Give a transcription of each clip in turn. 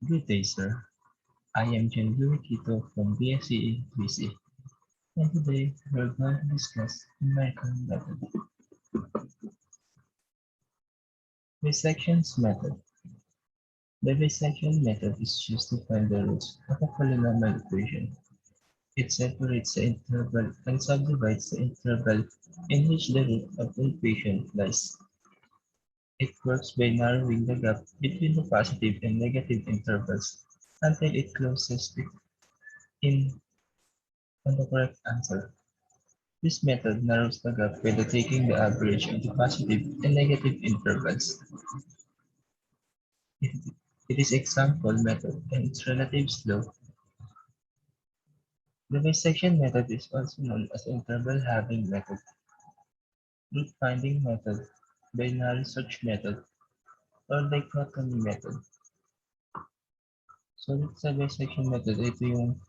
Good day, sir. I am John Louis Quito from BSc 3C, and today we're going to discuss numerical method. Bisections method. The bisection method is used to find the roots of a polynomial equation. It separates the interval and subdivides the interval in which the root of the equation lies. It works by narrowing the gap between the positive and negative intervals until it closes it in on the correct answer. This method narrows the gap by taking the average of the positive and negative intervals. It, it is example method and it's relative slow. The bisection method is also known as interval halving method, root finding method, binary search method, or dichotomy method. So sa bisection method, ito yung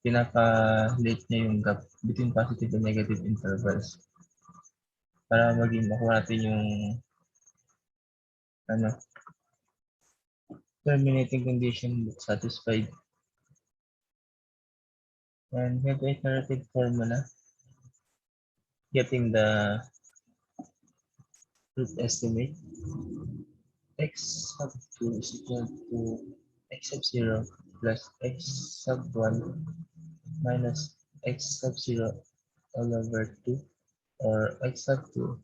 pinaka-late niya yung gap between positive and negative intervals para maging makuha natin yung ano, terminating condition satisfied. And we have the iterative formula, getting the root estimate. X sub 2 is equal to x sub 0 plus x sub 1 minus x sub 0 all over 2, or x sub 2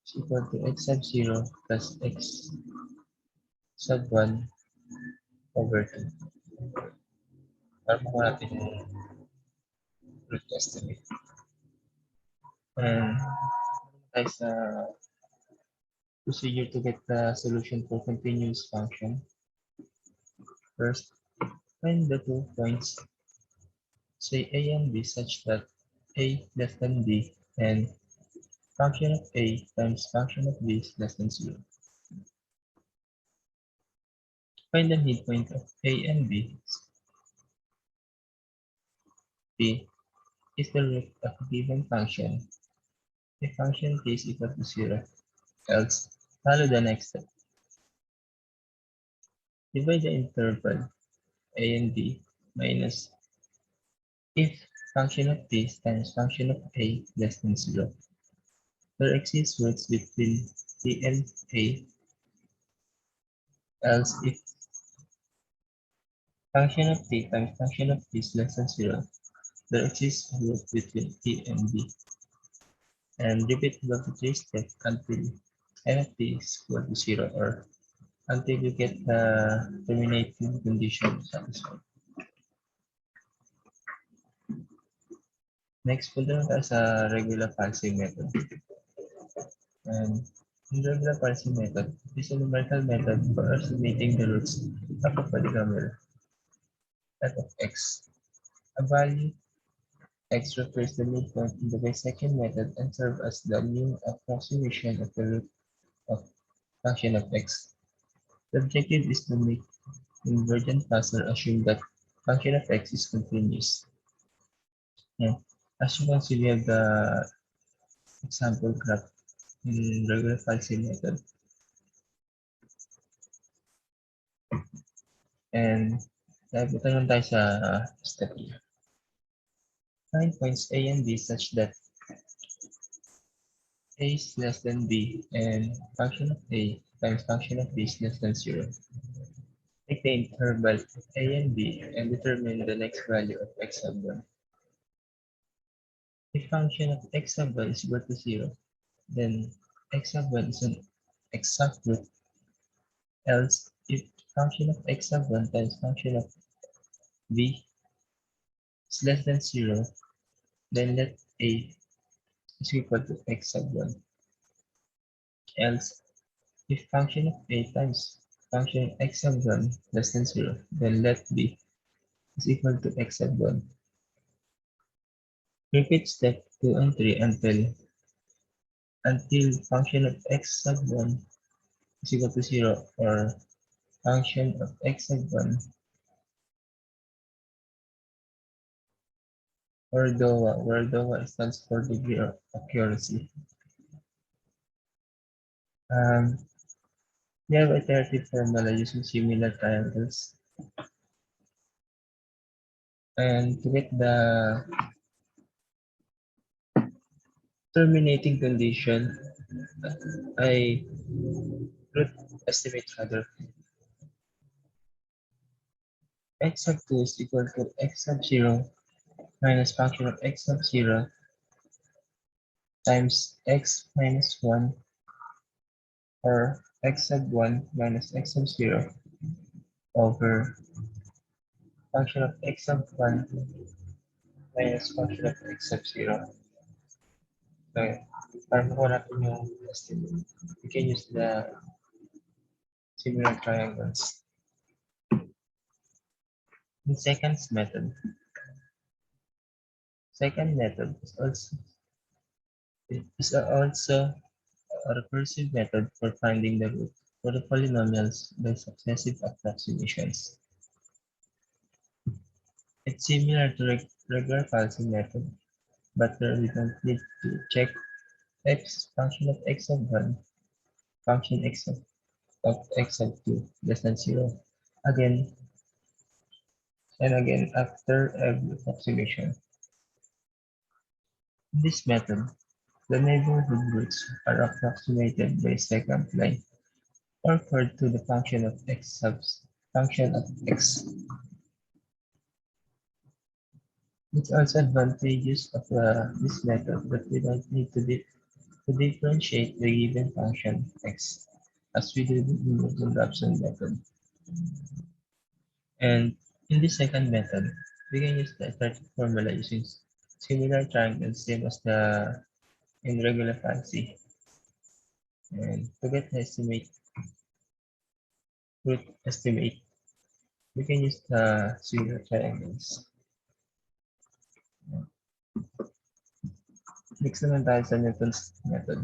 is equal to x sub 0 plus x sub 1 over 2. Para makuha natin yung root estimate. And tayo sa procedure to get the solution for continuous function. First, find the 2 points, say A and B, such that A less than B and function of A times function of B is less than 0. Find the midpoint of A and B. B is the root of a given function if function K is equal to 0. Else, follow the next step. Divide the interval A and B minus if function of T times function of A less than 0. There exists roots between T and A. Else, if function of T times function of T is less than 0, there exists a root between T and B. And repeat the three steps until n of T is equal to 0, or until you get the terminating condition satisfied. Next, punta na tayo sa regular parsing method. And in regular parsing method is a numerical method for estimating the roots of a polynomial f of x. A value x refers the midpoint in the bisection method and serve as the new approximation of the root of function of x. The objective is to make convergent parser assume that function of x is continuous. Yeah. As you can see, we have the example graph in regular parsing method. And ito naman tayo sa step 2. Find points A and B such that A is less than B and function of A times function of B is less than 0. Take the interval A and B and determine the next value of x sub 1. If function of x sub 1 is equal to 0, then x sub 1 is an exact root. Else, if function of x sub 1 times function of b is less than 0, then let A is equal to x sub 1. Else, if function of A times function of x sub 1 less than 0, then let B is equal to x sub 1. Repeat step 2 and 3 until function of x sub 1 is equal to 0, or function of x sub 1 or DOA, where DOA stands for degree of accuracy. We have iterative formula using similar triangles. And to get the terminating condition, I root estimate rather. X sub 2 is equal to x sub 0 minus function of x sub 0 times x minus 1 or x sub 1 minus x sub 0 over function of x sub 1 minus function of x sub 0. So, para makuha natin yung estimate, we can use the similar triangles. The second method is also a recursive method for finding the root for the polynomials by successive approximations. It's similar to regular falsing method, but we don't need to check x function of x of 1, function of x of 2 less than 0 again and again after every approximation. In this method, the neighborhood roots are approximated by second line or referred to the function of x subs function of x. It's also advantageous of this method that we don't need to differentiate the given function x as we did in the Newton-Raphson method. And in the second method, we can use the iterative formula using similar triangles same as the in regular fancy. And to get the root estimate, we can use the similar triangles. Next naman tayo sa Newton's method.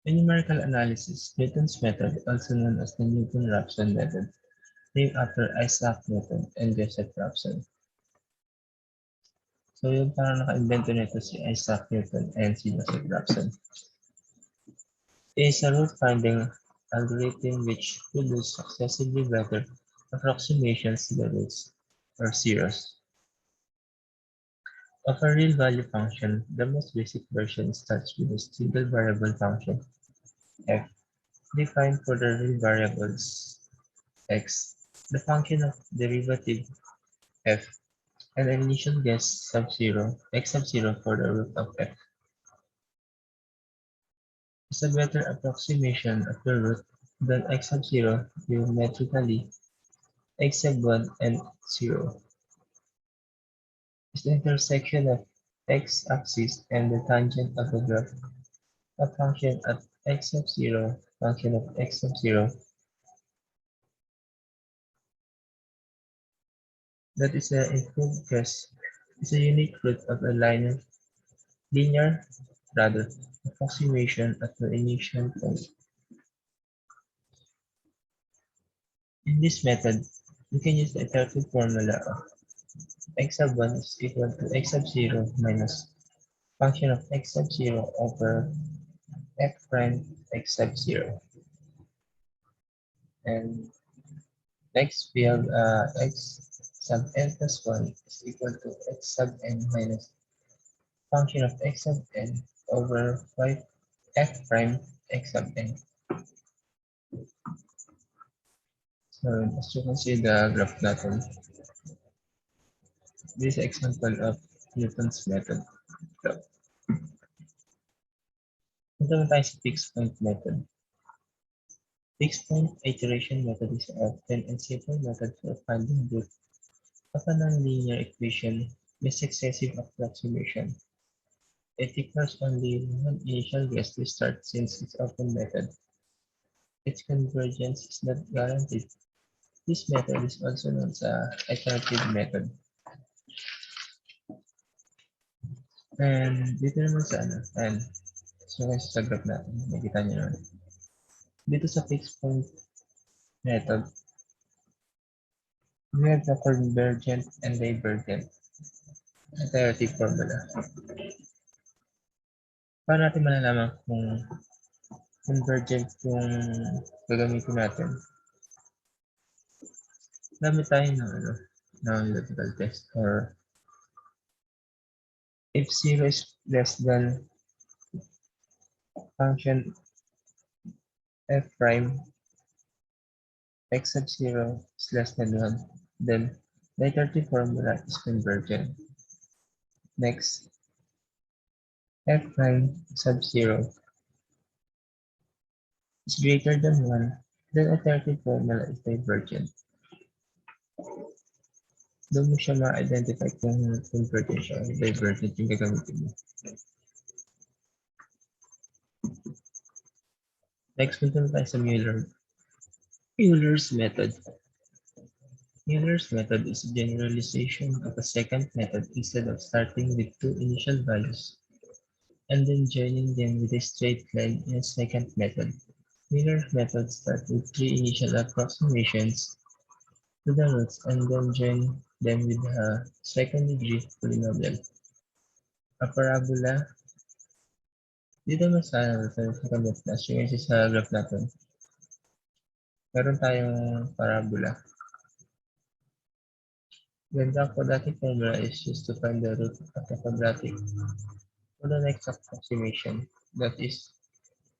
In numerical analysis, Newton's method, also known as the Newton-Raphson method, named after Isaac Newton and Joseph Raphson. So yung parang naka-invento nito si Isaac Newton and si Joseph Raphson. It is a root-finding algorithm which produces successively better approximations to the roots or zeros of a real value function. The most basic version starts with a single variable function f defined for the real variables x, the function of derivative f, and an initial guess sub 0 x sub 0 for the root of f. Is a better approximation of the root than x sub 0 geometrically. X sub 1 and 0 is the intersection of x-axis and the tangent of the graph. A function at x sub 0, function of x sub 0, that is an improved guess is a unique root of a linear rather approximation at the initial point. In this method, we can use the iterative formula of x sub 1 is equal to x sub 0 minus function of x sub 0 over f prime x sub 0. And next, we have x sub n plus 1 is equal to x sub n minus function of x sub n over 5 f prime x sub n. So as you can see the graph natin, this is example of Newton's method. So, ito naman tayo sa fixed point method. Fixed point iteration method is often a simple method for finding root of a nonlinear equation with successive approximation. It requires only one initial guess to start since it's open method. Its convergence is not guaranteed. This method is also known as an iterative method. And dito naman sa and so guys, sa graph natin, nakita niyo naman. Dito sa fixed point method, we have the convergent and divergent iterative formula. Paano natin malalaman kung convergent yung gagamitin natin. Gamit tayo ng logical test, or if 0 is less than function f prime, x sub 0 is less than 1, then the iterative formula is convergent. Next, f prime sub 0 is greater than 1, then iterative formula is divergent. Doon mo siya ma-identify kung convergent siya o divergent yung gagamitin mo. Next, punta na tayo sa Euler's method. Euler's method is a generalization of a second method instead of starting with two initial values and then joining them with a straight line in a second method. Euler's method starts with three initial approximations to the roots and then join them with a second degree polynomial. A parabola. Dito mas sa graph na, yung sa graph natin. Meron tayong parabola. Then the quadratic formula is used to find the root of the quadratic for the next approximation. That is,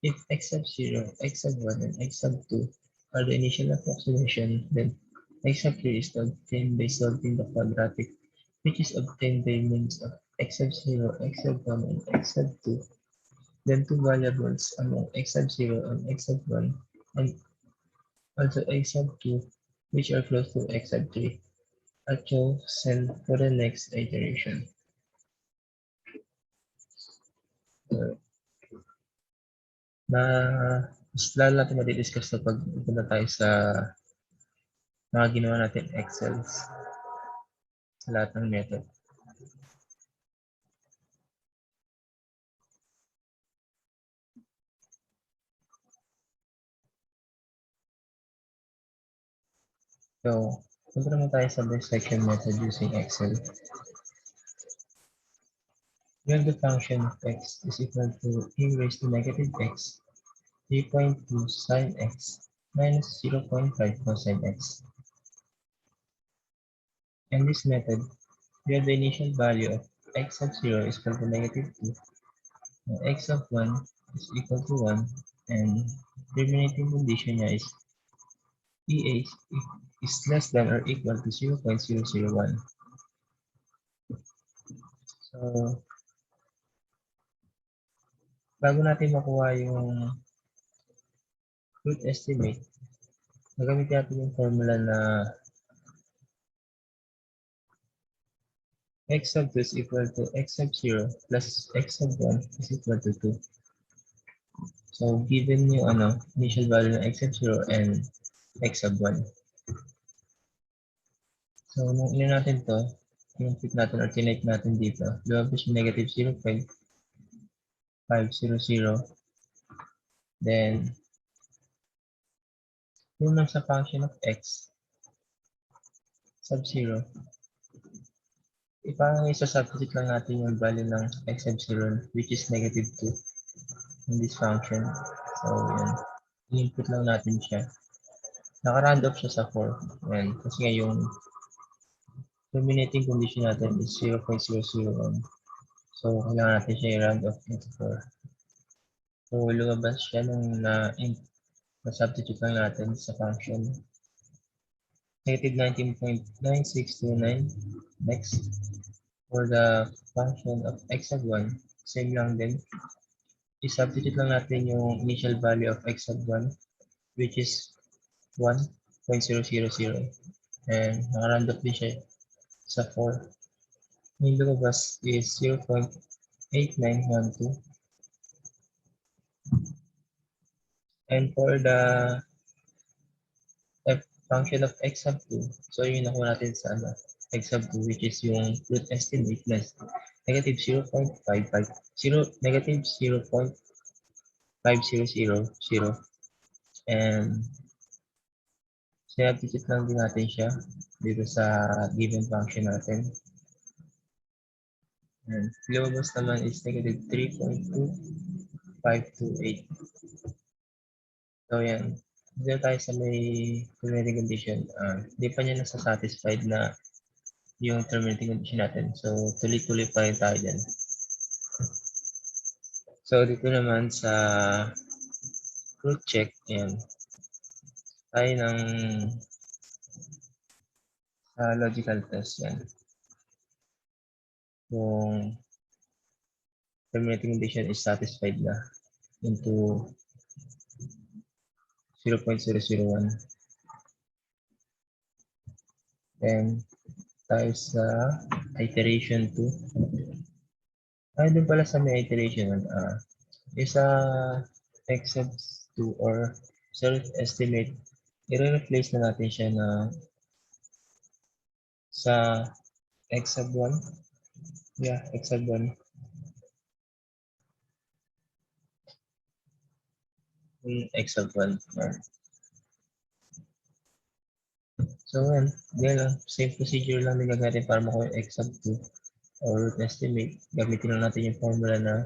if x sub 0, x sub 1, and x sub 2 are the initial approximation, then x sub 3 is obtained by solving the quadratic, which is obtained by means of x sub 0, x sub 1, and x sub 2. Then two variables among x sub 0 and x sub 1, and also x sub 2, which are close to x sub 3. Are chosen for the next iteration. Mas lalo natin madi-discuss na pag punta tayo sa mga ginawa natin Excels sa lahat ng method. So, punta naman tayo sa dissection method using Excel. When the function of x is equal to e raised to negative x, 3.2 sine x minus 0.5 cosine x. In this method, we have the initial value of x sub 0 is equal to negative 2, and x sub 1 is equal to 1, and terminating condition niya is EA is less than or equal to 0.001. So, bago natin makuha yung root estimate, nagamit natin yung formula na x sub 2 is equal to x sub 0 plus x sub 1 is equal to 2. So, given yung initial value ng x sub 0 and x sub 1. So, nung ina natin to, yung fit natin or tinake natin dito, lumabas yung negative 0.500. Then, yung nasa function of x sub 0, isa-substitute lang natin yung value ng x sub 0, which is negative 2 in this function. So, yan. I-input lang natin siya. Naka-round off siya sa 4. Yan. Kasi nga yung terminating condition natin is 0.001. So, kailangan natin siya i-round off into 4. So, lumabas siya nung na-substitute lang natin sa function. Negative 19.9629. Next, for the function of x sub 1, same lang din. I-substitute lang natin yung initial value of x sub 1, which is 1.000. And naka-round off din siya sa 4. Yung lumabas is 0.8912. And for the function of x sub 2, so yun nakuha natin sa x sub 2, which is yung root estimate plus negative 0.500, negative 0.5000, and sinabstitute lang din natin siya dito sa given function natin. And lumabas naman is negative 3.2528. So, yan. Dito tayo sa may terminating condition. Hindi pa niya nasa-satisfied na yung terminating condition natin. So, tuloy-tuloy pa rin tayo dyan. So, dito naman sa root check, yan. Tayo ng logical test, yan. Kung terminating condition is satisfied na into 0.001. Then, tayo sa iteration 2. Doon pala sa may iteration, isa except 2 or self-estimate, i-replace na natin siya na sa x sub 1. Yeah, x sub 1. X sub 1. So, yan, same procedure lang din gagawin para makuha yung x sub 2 or root estimate. Gamitin lang natin yung formula na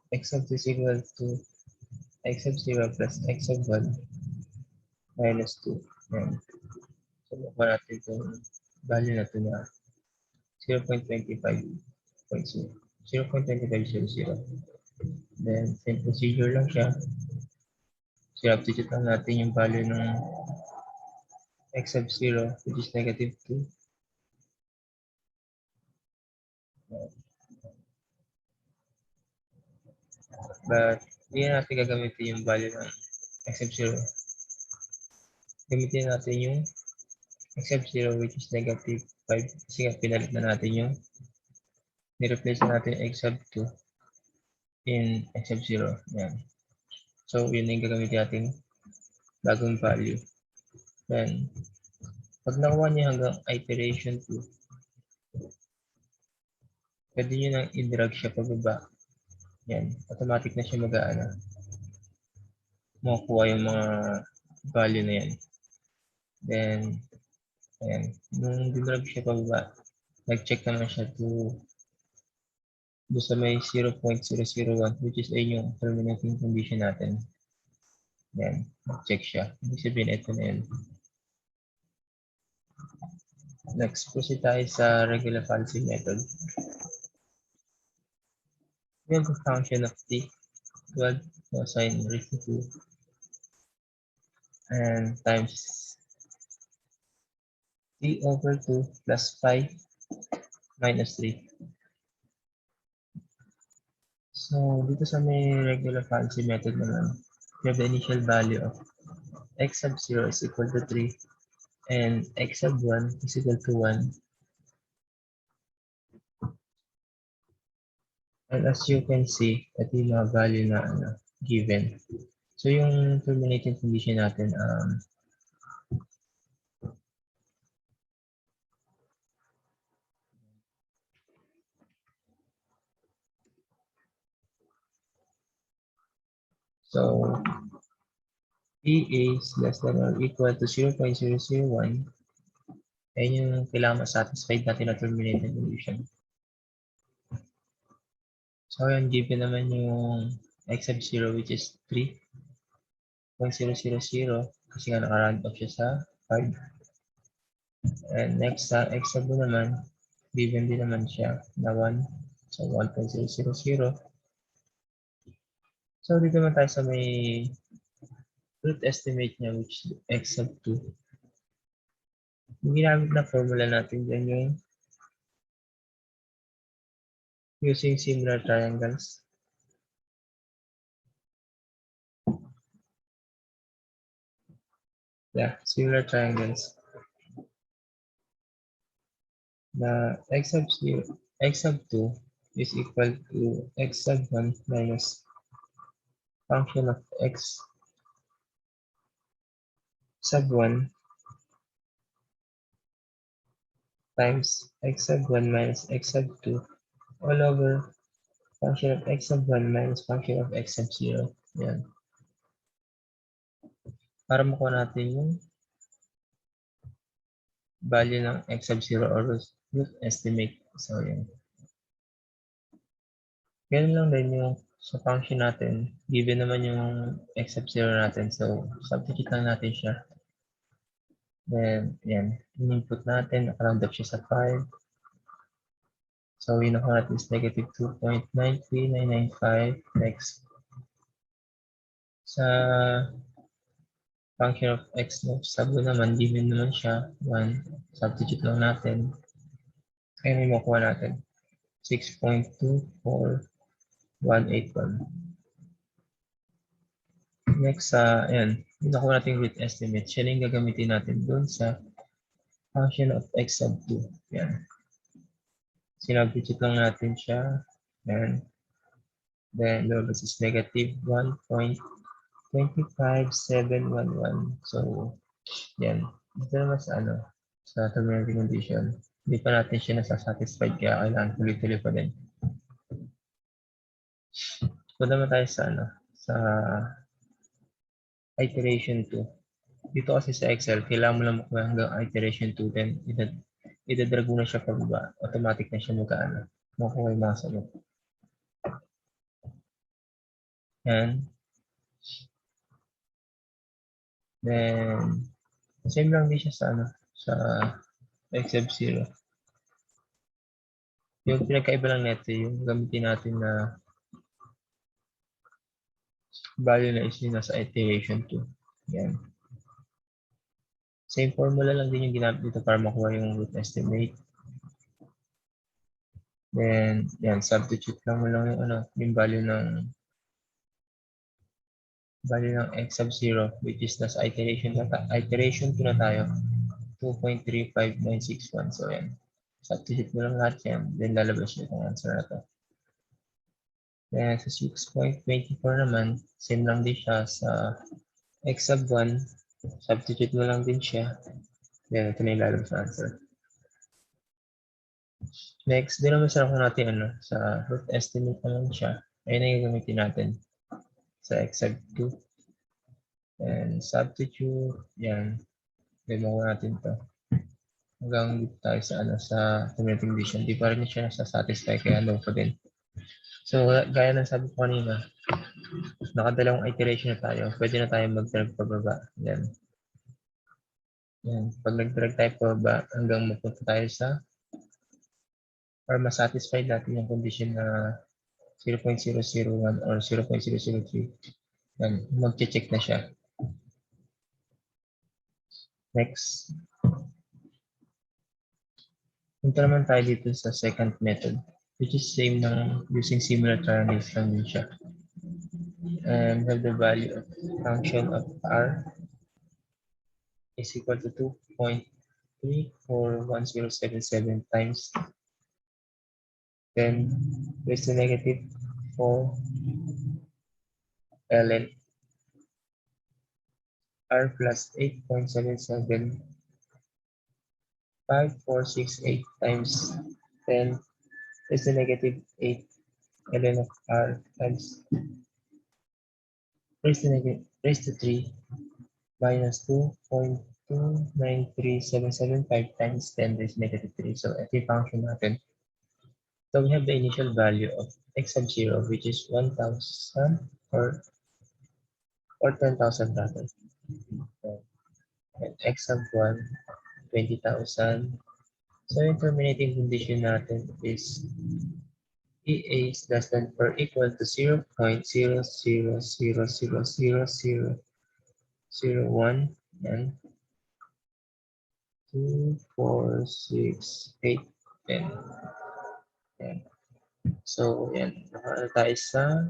x sub 2 is equal to x sub 0 plus x sub 1 minus 2. Yan. So, makuha natin itong value na ito na 0.2500. Then, same procedure lang siya. Substitute lang natin yung value ng x sub 0, which is negative 2. But, hindi natin gagamitin yung value ng x sub 0. Gamitin natin yung x sub 0, which is negative 5. Kasi nga, pinalit na natin yung ni-replace na natin x sub 2 in x sub 0. Yan. So, yun yung gagamitin natin bagong value. Then, pag nakuha niya hanggang iteration 2, pwede nyo nang i-drag siya pababa. Yan. Automatic na siya makukuha yung mga value na yan. Then, ayan. Nung dinrag siya pababa, nag-check naman siya to doon sa may 0.001, which is ayun yung terminating condition natin. Yan. Nag-check siya. Ibig sabihin, ito na yun. Next, proceed tayo sa regular fallacy method. Yan the function of t equal to sine raised to 2 and times t over 2 plus 5 minus 3. So, dito sa may regular fallacy method naman, we have the initial value of x sub 0 is equal to 3 and x sub 1 is equal to 1. And as you can see, ito yung mga value na given. So, yung terminating condition natin, so, P is less than or equal to 0.001. Ayun yung kailangan ma-satisfied natin na terminating condition. So, yun, given naman yung x sub 0 which is 3.000 kasi nga naka-round off siya sa 5. And next sa x sub 2 naman, given din naman siya na 1. So, 1.000. So, dito naman tayo sa may root estimate niya which is x sub 2. Yung ginamit na formula natin dyan yung using similar triangles. Yeah, similar triangles. The x sub 2 is equal to x sub 1 minus function of x sub 1 times x sub 1 minus x sub 2 all over function of x sub 1 minus function of x sub 0. Yan. Para makuha natin yung value ng x sub 0 or root estimate. So, yan. Ganun lang din yung sa function natin, given naman yung x sub 0 natin. So, substitute lang natin siya. Then, yan. In-input natin, nakaround up siya sa 5. So, yung nakuha natin is negative 2.93995. Next. Sa function of x sub naman, given naman siya. 1. Substitute lang natin. Kaya may makuha natin. 6.24181. Next, ayan, nakuha natin root estimate. Siya na yung gagamitin natin doon sa function of x sub 2. Yan. Sinabdicit lang natin siya. Yan. Then, lumabas is negative 1.25711. So, yan. Ito naman sa sa terminating condition. Hindi pa natin siya nasa-satisfied kaya kailangan tuloy-tuloy pa din. Punta naman tayo sa sa iteration 2. Dito kasi sa Excel, kailangan mo lang makuha hanggang iteration 2, then idadrag mo na siya pababa. Automatic na siya makuha yung mga sagot. Yan. Then, same lang din siya sa sa x sub 0. Yung pinagkaiba lang nito, yung gamitin natin na value na is yun nasa iteration 2. Yan. Same formula lang din yung ginamit dito para makuha yung root estimate. Then, yan, substitute lang mo lang yung yung value ng x sub 0, which is nasa iteration 2 na tayo. 2.35961. So, yan. Substitute mo lang lahat yan. Then, lalabas yung answer na to. Then, sa 6.24 naman, same lang din siya sa x sub 1. Substitute mo lang din siya. Then, ito na yung lalabas na answer. Next, din naman sa natin sa root estimate naman siya. Ayun na yung gamitin natin sa x sub 2. And substitute, yan. Then, makuha natin to. Hanggang dito tayo sa sa terminating condition. Di pa rin siya nasa-satisfy kaya low pa din. So, gaya ng sabi ko kanina, nakadalawang iteration na tayo. Pwede na tayo mag-drag pababa. Yan. Yan. Pag nag-drag tayo pababa, hanggang mapunta tayo sa or masatisfy natin yung condition na 0.001 or 0.003. Yan. Mag-check na siya. Next. Punta naman tayo dito sa second method, which is same ng using similar triangles lang din siya. And have the value of function of r is equal to 2.34177 times 10 raised to negative 4 ln r plus 8.77 5468 times 10 raised to negative 8 ln of r times raised to 3 minus 2.293775 times 10 raised to negative 3. So, ito yung function natin. So, we have the initial value of x sub 0, which is 1,000 or 10,000 rather. And x sub 1, 20,000. So, yung terminating condition natin is EA is less than or equal to 0.000000001 and 2, 4, 6, 8, 10. Yan. So, yan. Nakaano tayo sa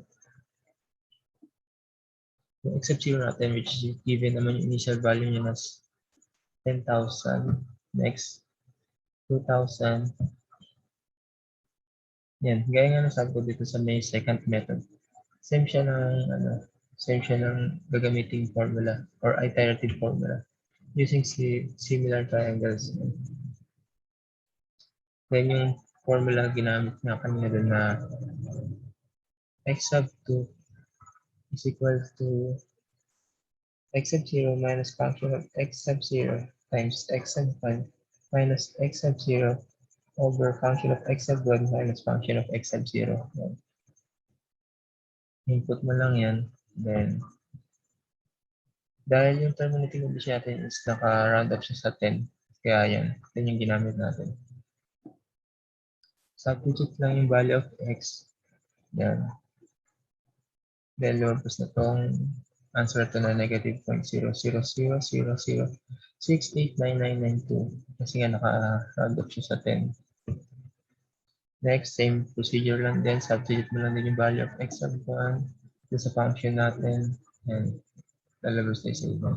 yung x sub 0 natin, which is given naman yung initial value niya nas 10,000. Next, 2,000. Yan. Gaya nga nasabi ko dito sa may second method. Same siya ng gagamiting formula or iterative formula using similar triangles. Then yung formula ginamit nga kanina doon na x sub 2 is equal to x sub 0 minus function of x sub 0 times x sub 1 minus x sub 0 over function of x sub 1 minus function of x sub 0. Input mo lang yan. Then, dahil yung terminating condition natin is naka-round up siya sa 10. Kaya yan. 10 yung ginamit natin. Substitute lang yung value of x. Yan. Then, lumabas na tong answer to na negative 0.00000689992. Kasi nga naka-round up siya sa 10. Next, same procedure lang din. Substitute mo lang din yung value of x sub 1 sa function natin. And lalabas na sa iba.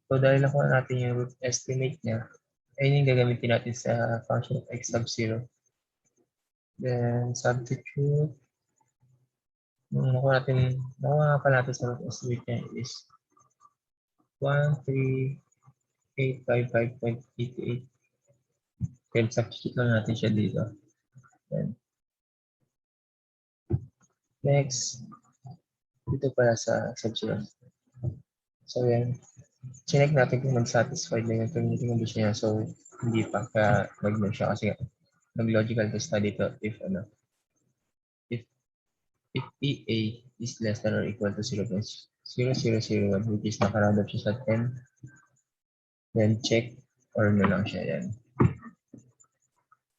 So, dahil nakuha natin yung root estimate niya, ayun yung gagamitin natin sa function of x sub 0. Then, substitute. Yung nakuha pa natin sa root estimate niya is 13855.88. Then, substitute lang natin siya dito. Then, next, dito pala sa sub 0. So, yan. Chinek natin kung nag-satisfied na yung terminating condition niya. So, hindi pa. Kaya nag-no siya kasi nag-logical test na dito if EA is less than or equal to 0.0001, which is naka-round up siya sa 10, then check or no lang siya yan.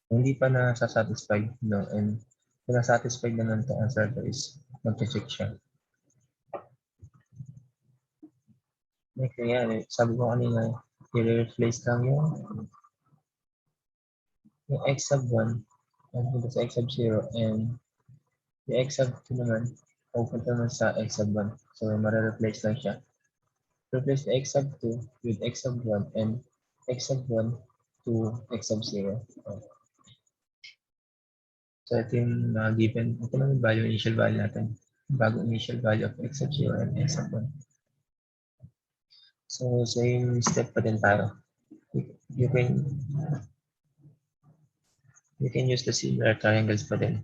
Kung hindi pa na-satisfied, no, and kung na-satisfied naman ito answer to is mag-check siya. Next, yan, sabi ko kanina, i-replace lang yung x sub 1 and sa x sub 0 and yung x sub 2 naman pupunta naman sa x sub 1. So, mare-replace lang siya. Replace the x sub 2 with x sub 1 and x sub 1 to x sub 0. So, ito yung given. Ito naman yung value, initial value natin. Bago initial value of x sub 0 and x sub 1. So, same step pa din tayo. You can use the similar triangles pa din.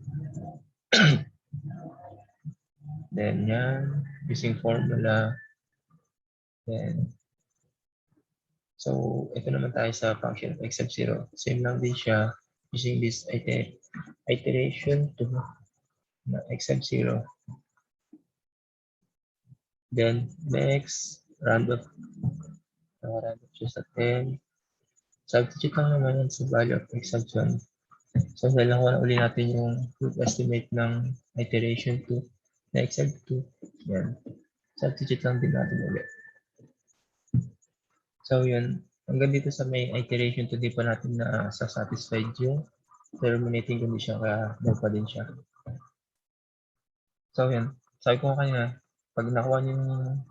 Then, yan. Using formula. Then, so, ito naman tayo sa function of x sub 0. Same lang din siya. Using this iteration to x sub 0. Then, next, round up siya sa 10. Substitute lang naman yan sa value of x sub 1. So, dahil nakuha na uli natin yung root estimate ng iteration 2 na x sub 2. Yan. Substitute lang din natin ulit. So, yun. Hanggang dito sa may iteration 2, di pa natin na satisfied yung terminating condition, kaya no pa din siya. So, yun. Sabi ko kanina, pag nakuha niyo yung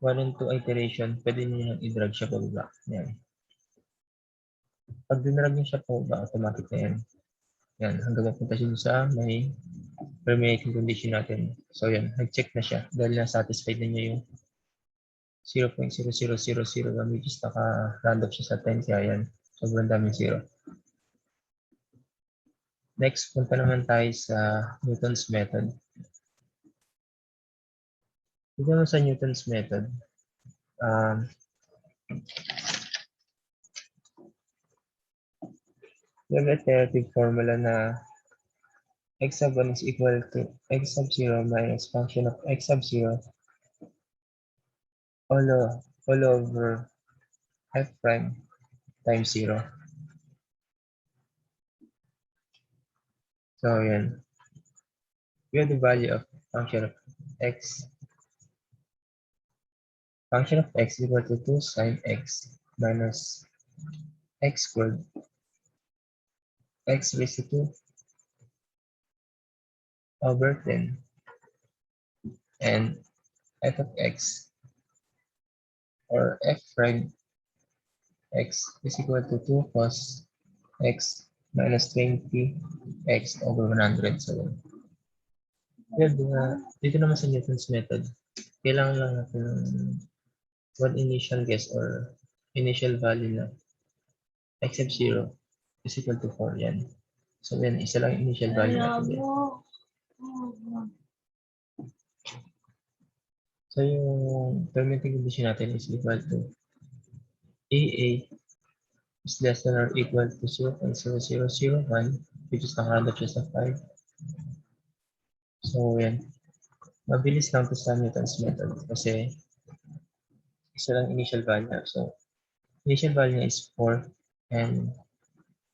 1 and 2 iteration, pwede niyo i-drag siya pababa. Yan. Pag dinrag niyo siya pababa, automatic na yan. Yan, hanggang mapunta siya sa may terminating condition natin. So, yan. Nag-check na siya dahil na-satisfied na niya yung 0.00001, which is naka-round up siya sa 10. Kaya yan. Sobrang daming 0. Next, punta naman tayo sa Newton's method. Dito naman sa Newton's method, we have a iterative formula na x sub 1 is equal to x sub 0 minus function of x sub 0 all over f prime times 0. So, yan. We have the value of function of x. Function of x is equal to 2 sine x minus x squared x raised to 2 over 10 and f of x or f prime x is equal to 2 cos x minus 20 x over 100. So, dito naman sa Newton's method, kailangan lang natin ng one initial guess or initial value na x sub 0 is equal to 4. Yan. So, yan, isa lang initial value natin. So, yung terminating condition natin is equal to AA is less than or equal to 0.0001, which is nakaround up siya sa 5. So, yan. Mabilis lang to sa Newton's method kasi isa lang initial value. So, initial value niya is 4 and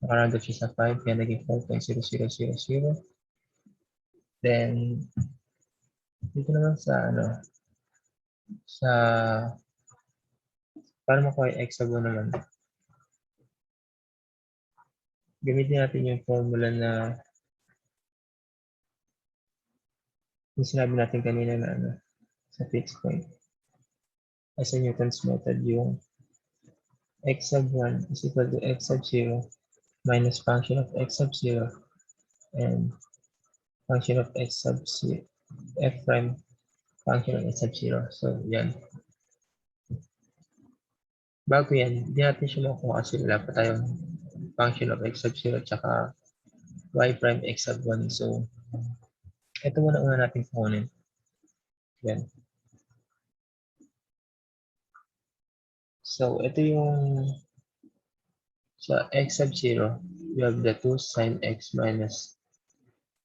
nakaround up siya sa 5 kaya naging 4.0000. Then, dito naman sa para makuha yung x sub 1 naman, gamitin natin yung formula na yung sinabi natin kanina na sa fixed point. As a Newton's method, yung x sub 1 is equal to x sub 0 minus function of x sub 0 and function of x sub 0, f prime function of x sub 0. So, yan. Bago yan, hindi natin siya makuha kasi wala pa tayong function of x sub 0 tsaka y prime x sub 1. So, ito muna una natin kukunin. Yan. So, ito yung sa x sub 0, we have the 2 sine x minus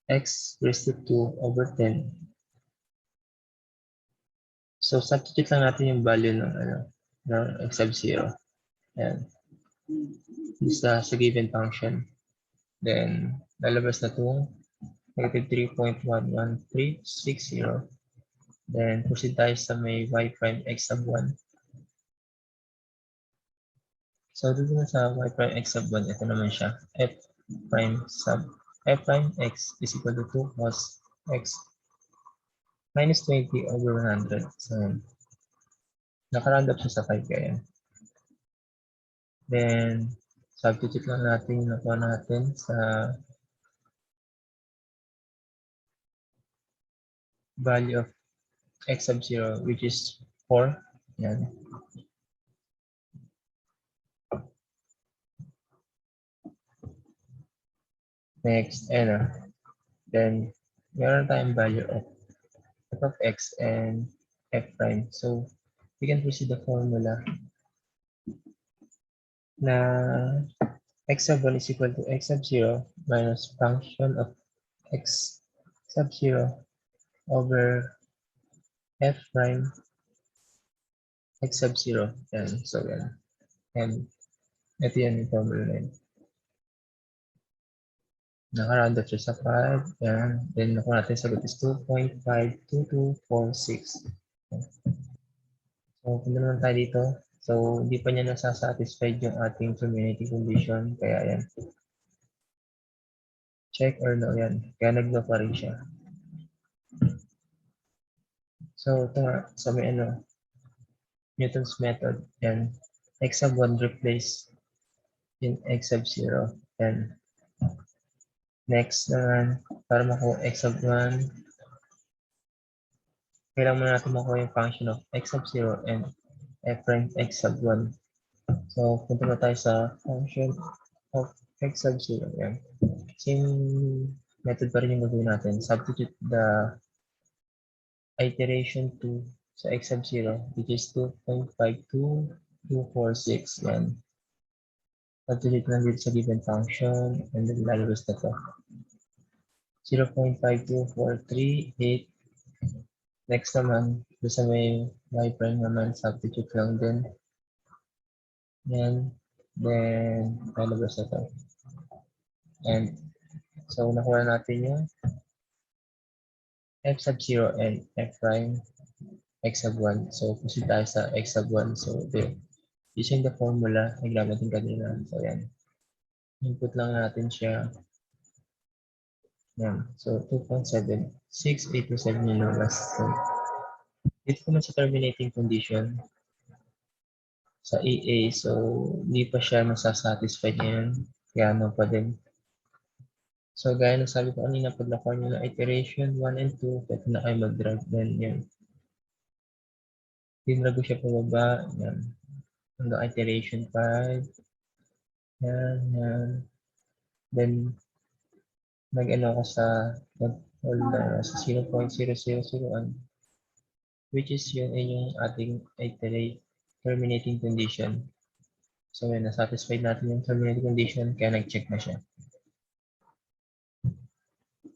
x raised to 2 over 10. So, substitute lang natin yung value ng x sub 0. Yan. Sa given function. Then, lalabas na itong negative 3.11360. Then, proceed tayo sa may y prime x sub 1. So, dito na sa y prime x sub 1, ito naman siya. F prime x is equal to 2 cos x minus 20 over 100. So, nakaround up siya sa 5 kaya. Then, substitute lang natin yung nakuha natin sa value of x sub 0, which is 4. Yan. Next, then, meron tayong value of f of x and f prime. So, we can proceed the formula na x sub 1 is equal to x sub 0 minus function of x sub 0 over f prime x sub 0. Yan. So, yan. And, ito yan yung formula na yun. Naka-round up siya sa 5. Yan. Then, nakuha natin sagot is 2.52246. So, punta naman tayo dito. So, hindi pa niya nasa-satisfied yung ating community condition. Kaya yan. Check or no, yan. Kaya nag-no pa rin siya. So, ito nga, sa may Newton's method, yan. X sub 1 replace in x sub 0. Then, next naman, para makuha x sub 1, kailangan muna natin makuha yung function of x sub 0 and f prime x sub 1. So, punta na tayo sa function of x sub 0. Yan. Same method pa rin yung gagawin natin. Substitute the iteration 2 sa x sub 0, which is 2.52246. Yan. Substitute lang dito sa given function and then lalabas na to. 0.52438. Next naman, doon sa may y prime naman, substitute lang din. Yan. Then, lalabas na to. And, so, nakuha natin yung f sub 0 and f prime x sub 1. So, proceed tayo sa x sub 1. So, using the formula, nagamit din kanina. So, yan. Input lang natin siya. Yan. So, 2.76827 yung lumabas. So, dito naman sa terminating condition sa EA. So, hindi pa siya nasa-satisfied ngayon. Kaya ano pa din. So, gaya ng sabi ko kanina, pag nakuha nyo na iteration 1 and 2, pwede na kayo mag-drag. Then, yan. Dinrag ko siya pababa. Yan. Hanggang iteration 5. Yan, yan. Then, nag-ano ako sa sa 0.0001, which is yun ay yung ating iterate terminating condition. So, yun, na-satisfied natin yung terminating condition, kaya nag-check na siya.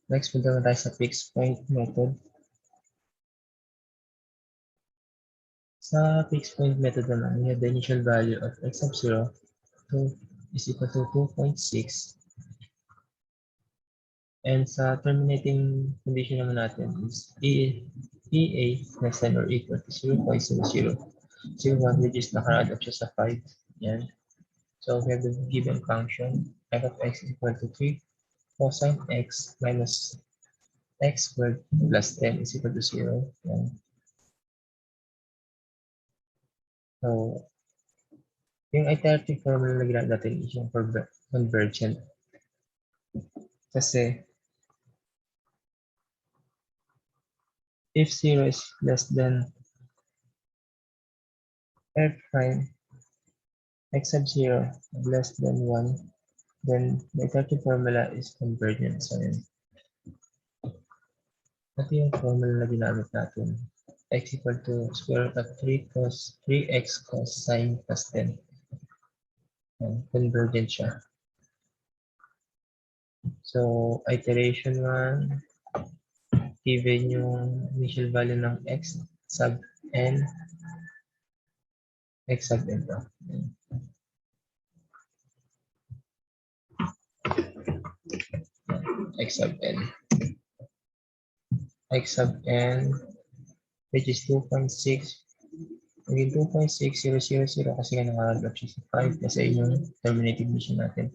Next, punta na tayo sa fixed point method. Sa fixed point method naman, we have the initial value of x sub 0 is equal to 2.6. And sa terminating condition naman natin is EA less than or equal to 0.0001, which is naka-add up siya sa 5. Yan. So we have the given function f of x is equal to 3 cosine x minus x squared plus 10 is equal to 0. Yan. So, yung iterative formula na ginamit natin is yung convergent. Kasi, if 0 is less than f prime x sub 0 less than 1, then the iterative formula is convergent. So, yun. Ito yung formula na ginamit natin. X equal to square root of 3x cos sine plus 10. Yan, convergent siya. So, iteration 1, given yung initial value ng x sub n, x sub n ba? X sub n. X sub n, which is 2.6. Naging 2.6000 kasi nga nakakalap siya sa 5 kasi yung terminating condition natin.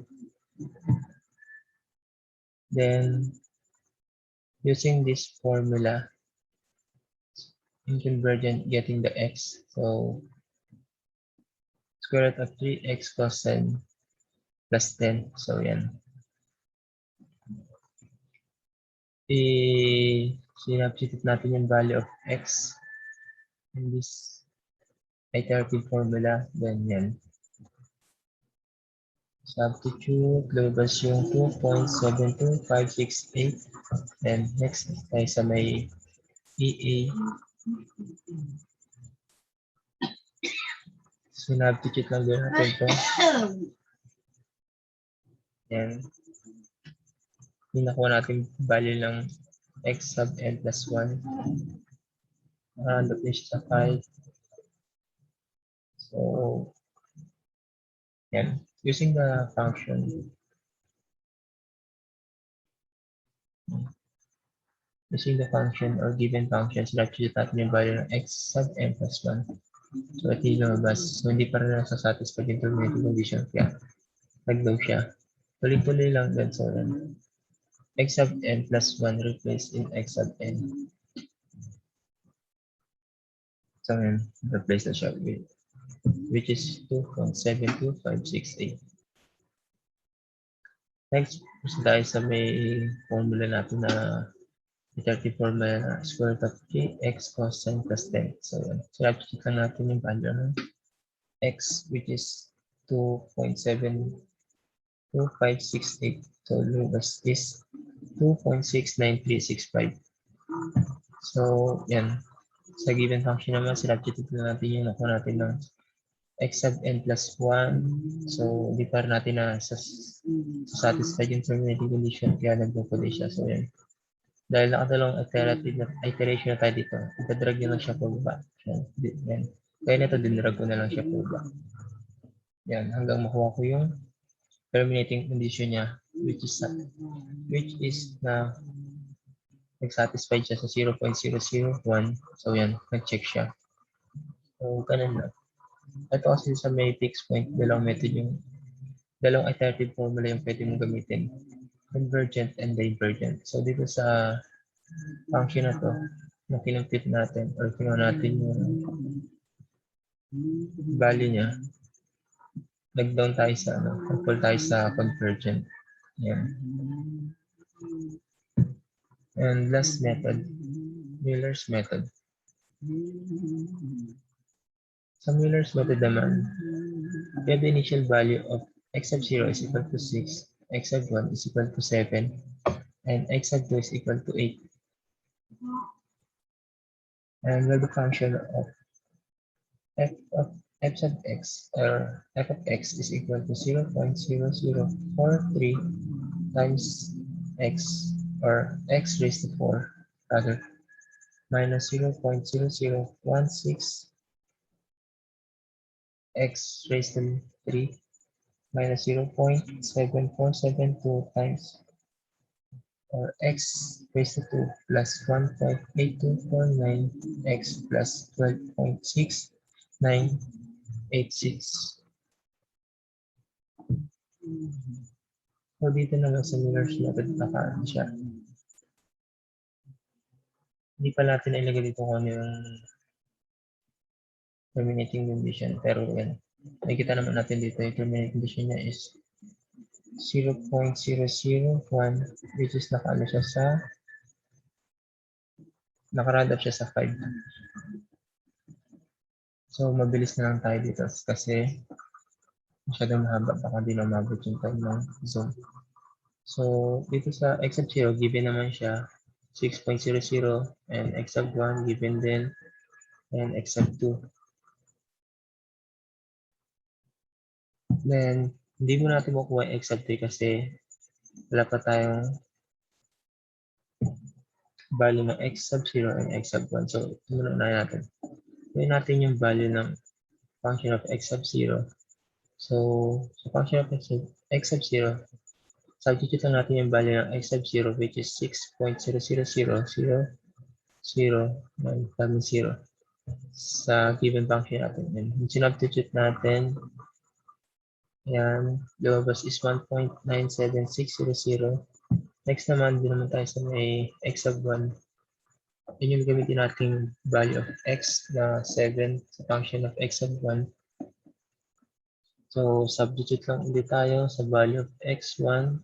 Then, using this formula, in convergent, getting the x. So, square root of 3x cos n plus 10. So, yan. I-substitute natin yung value of x in this iterative formula. Then, yan. Substitute, lumabas yung 2.72568. Then, next tayo sa may EA. Substitute lang din natin ito. Yan. Pinakuha natin value ng x sub n plus 1. Nakahandap din siya sa 5. So, yan. Using the function, or given function, substitute natin yung value ng x sub n plus 1. So, ito yung lumabas. So, hindi pa rin nasa-satisfy yung terminating condition. Kaya, nag-low siya. Tuloy-tuloy lang din. So, x sub n plus 1 replaced in x sub n. So, replace na siya with, which is 2.72568. Next, tayo sa may formula natin na iterative formula na square root of 3x cos sine plus 10. So, substitute lang natin yung value ng x, which is 2.72568. So, lumabas is 2.69365. So, yan. Sa given function naman, substitute na natin yung nakuha natin ng x sub n plus 1. So, hindi pa rin natin na satisfied yung terminating condition, kaya nag-decode siya. So, yan. Dahil nakadalawang iteration na tayo dito, itadrag nyo lang siya pababa. Yan. Kaya nito, dinrag ko na lang siya pababa. Yan, hanggang makuha ko yung terminating condition niya, which is na nag-satisfied siya sa 0.001. So, yan, nag-check siya. So, ganun lang. Ito kasi sa may fixed point, dalawang method yung dalawang iterative formula yung pwede mong gamitin. Convergent and divergent. So, dito sa function na to, na kinumpit natin or kinuha natin yung value niya, nag-down tayo sa control tayo sa convergent. Yan. And last method, Miller's method. Sa Miller's method naman, we have the initial value of x sub 0 is equal to 6, x sub 1 is equal to 7, and x sub 2 is equal to 8. And we have the function of f sub x, or f of x is equal to 0.0043 times x, or x raised to 4, rather, minus 0.0016 x raised to 3 minus 0.7472 times or x raised to 2 plus 1.8249 x plus 12.6986. So dito naman sa Miller's method naka siya. Hindi pa natin ilagay dito kung ano yung terminating condition. Pero yan, nakikita naman natin dito yung terminating condition niya is 0.001 which is nakaano siya sa nakaround up siya sa 5. So mabilis na lang tayo dito kasi masyadong mahaba baka di na mabot yung time ng zoom. So dito sa x of 0 given naman siya 6.00 and x of 1 given din and x of 2. Then hindi mo natin makuha x of 3 kasi wala pa tayong value ng x sub 0 and x sub 1. So, muna natin. Gawin natin yung value ng function of x sub 0. So, sa function of x sub 0, substitute lang natin yung value ng x sub 0 which is 6.000000 sa given function natin. And yung sinubstitute natin, yan, lumabas is 1.97600. Next naman, din naman tayo sa may x sub 1. Yun yung gamitin nating value of x na 7 sa function of x sub 1. So, substitute lang ulit tayo sa value of x1,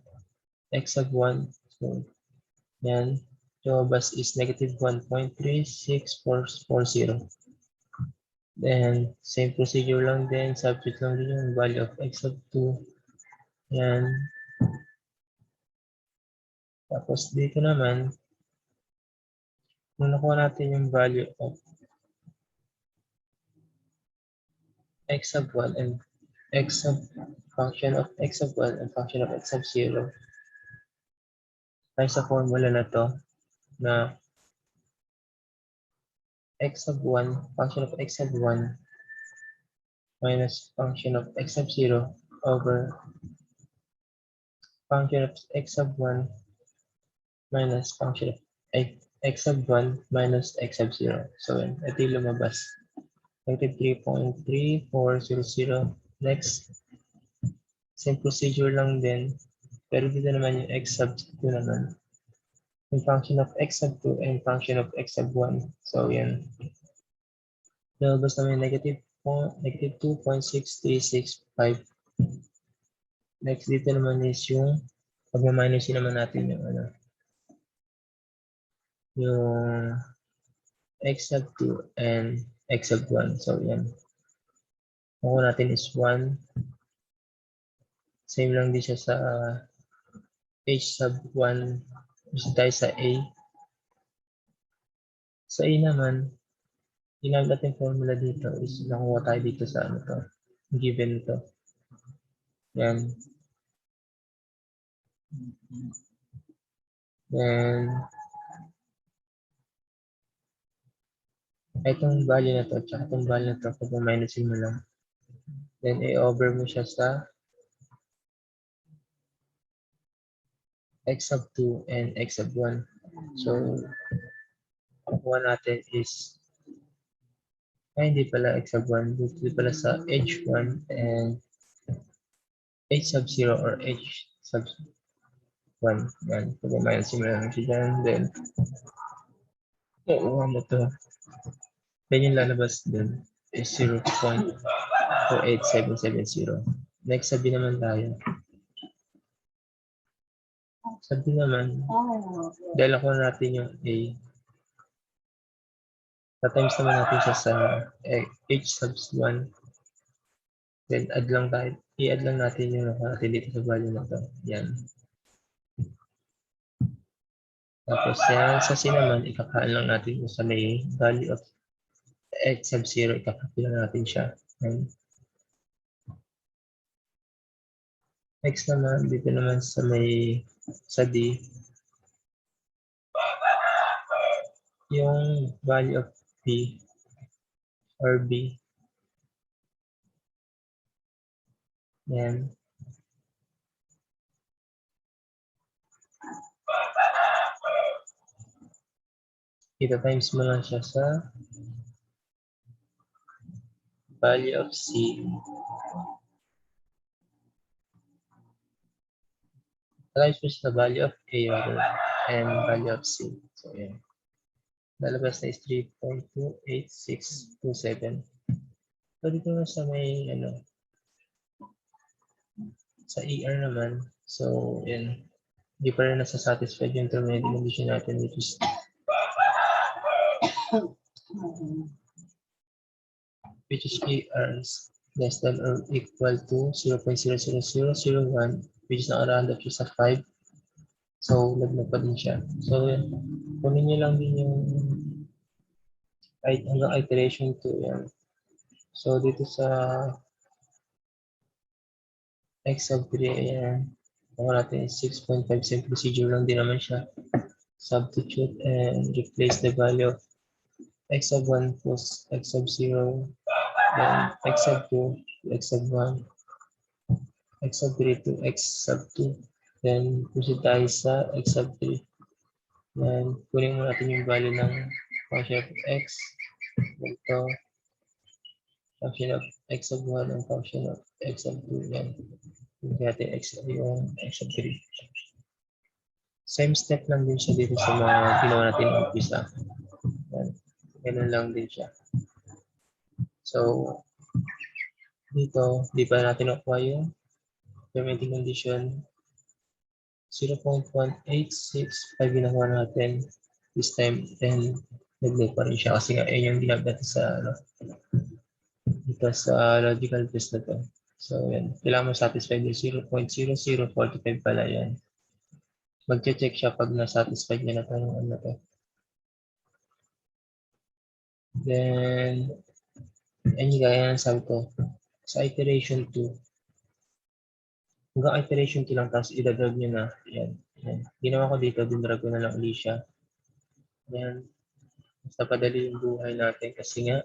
x sub 1. So, yan. So, bus is negative 1.36440. Then, same procedure lang din. Substitute lang din yung value of x sub 2. Yan. Tapos, dito naman, kung nakuha natin yung value of x sub 1 and x sub function of x sub 1 and function of x sub 0. Tayo sa formula na to na x sub 1, function of x sub 1 minus function of x sub 0 over function of x sub 1 minus function of x sub 1 minus x sub 0. So, ito yung lumabas. Negative 3.3400. Next, same procedure lang din. Pero dito naman yung x sub 2 naman. Yung function of x sub 2 and function of x sub 1. So, yan. Lumabas naman yung negative 2.6365. Next, dito naman is yung pag-minus naman natin yung yung x sub 2 and x sub 1. So, yan. Kung natin is 1. Same lang din siya sa h sub 1. Gusto tayo sa a. Sa a naman, ginamit natin formula dito is nakuha tayo dito sa ano to. Given to. Yan. Then, itong value na to, tsaka itong value na to, pag minusin mo lang. Then, i-over mo siya sa x sub 2 and x sub 1. So, kukuha natin is, hindi pala x sub 1, dito pala sa h1 and h sub 0 or h sub 1. Yan, pag minusin mo lang siya dyan. Then, kukuha mo to. Then, yung lalabas din is 0.48770. Next, sabi naman tayo. Sabi naman, dahil ako natin yung A, na-times naman natin siya sa h sub 1. Then, add lang tayo. I-add lang natin yung natin dito sa value na to. Yan. Tapos, yan, sa C naman, ikakaan lang natin yung sa may value of x sub 0. Ikakapil lang natin siya. Yan. Next naman, dito naman sa may sa D, yung value of P or B Yan. Ita-times mo lang siya sa value of C. Times mo siya sa value of A rather, and value of C. So, yan. Lalabas na is 3.28627. So, dito na sa may, sa ER naman. So, yan. Hindi pa rin nasa-satisfied yung terminating condition natin, which is ER is less than or equal to 0.00001, which is naka-round up siya sa 5. So, laglag pa din siya. So, yan. Kunin niyo lang din yung hanggang iteration 2. Yan. So, dito sa x sub 3, ayan. Ako natin is 6.5. Same procedure lang din naman siya. Substitute and replace the value of x sub 1 plus x sub 0. Then x sub 2 to x sub 1. X sub 3 to x sub 2. Then, proceed tayo sa x sub 3. Then, kunin mo natin yung value ng function of x. Ito, function of x sub 1 and function of x sub 2. Yan. Yung natin yung x sub 3. Same step lang din siya dito sa mga ginawa natin ng umpisa. Yan. Ganun lang din siya. So, dito, di pa natin nakuha yung terminating condition 0.1865 ginawa natin this time, then nag-make pa rin siya kasi nga yung ginag natin sa dito sa logical test na to. So yan, kailangan mo satisfied yung 0.0045 pala yan. Mag-check siya pag na-satisfied niya na to yung ano to. Then, ayun gaya ng sabi ko, sa iteration 2, hanggang iteration 2 lang, tapos idadrag nyo na. Yan. Yan. Ginawa ko dito, dindrag ko na lang ulit siya. Yan. Basta padali yung buhay natin kasi nga,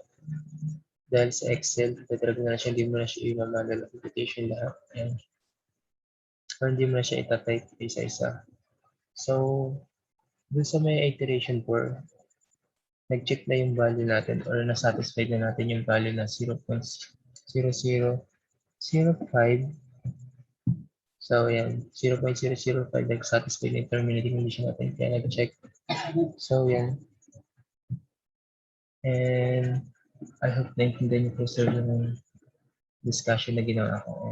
dahil sa Excel, idadrag na siya, hindi mo na siya i-manual computation lahat. Yan. Or hindi mo na siya itatype isa-isa. So, dun sa may iteration 4, nag-check na yung value natin or na-satisfied na natin yung value na 0.0005. So, yan. 0.005 nag-satisfy na yung terminating condition natin. Kaya nag-check. So, yan. And I hope naintindihan niyo po sir yung discussion na ginawa ko.